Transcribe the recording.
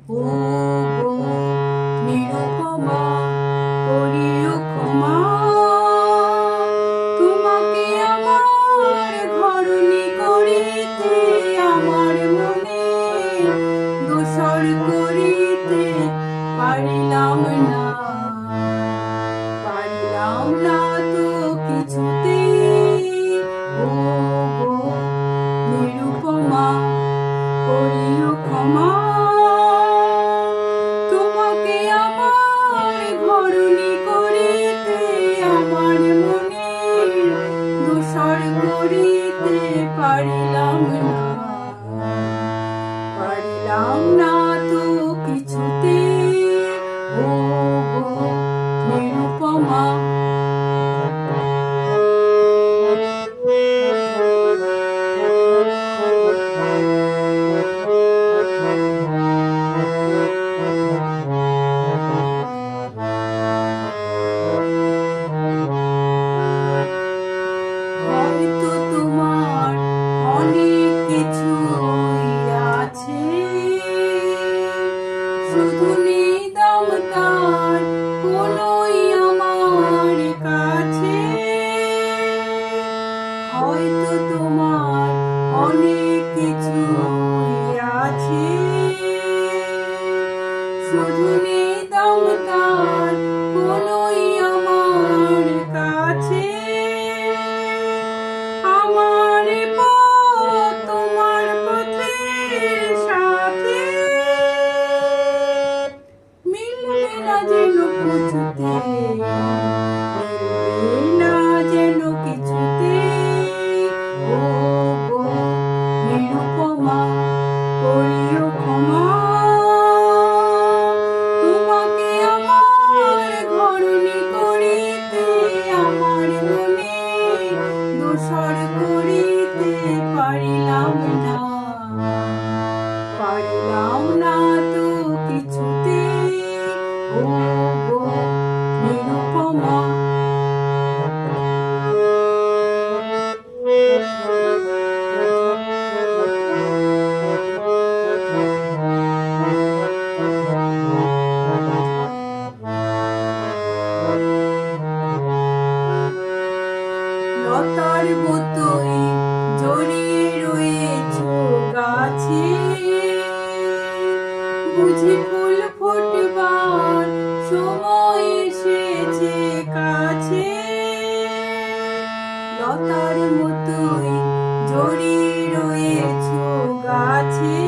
ও গো নিরুপমা করিও ক্ষমা, তোমাকে আমার ঘরণী করিতে আমার মনে দোসর করিতে পারিলাম না, পারিলাম না তো কিছুতে। ও গো নিরুপমা করিও ক্ষমা, তোমাকে আমার ঘরণী করিতে আমার মনে দোসর করিতে পারিলাম না, পারিলাম না তো কিছুতে। ও গো নিরুপমা হয়তো তোমার অনেক কিছুই আছে, শুধু নেই দাম তার কোনোই আমার কাছে। হয়তো তোমার অনেক কিছুই আছে, শুধু নেই দাম তার কোনোই আমার কাছে। আমার পথ তোমার পথের সাথে মিলবে না যেন কিছুতে, মিলবে না যেন কিছুতে। ও গো নিরুপমা করিও ক্ষমা, তোমাকে আমার ঘরণী করিতে আমার মনে দোসর করিতে পারিলাম না, পারিলাম না তো কিছুতে। ও গো নিরুপমা লতার মতোই জড়িয়ে রয়েছ গাছে, বুঝি ফুল ফুটবার সময় এসেছে কাছে। লতার মতোই জড়িয়ে রয়েছ গাছে,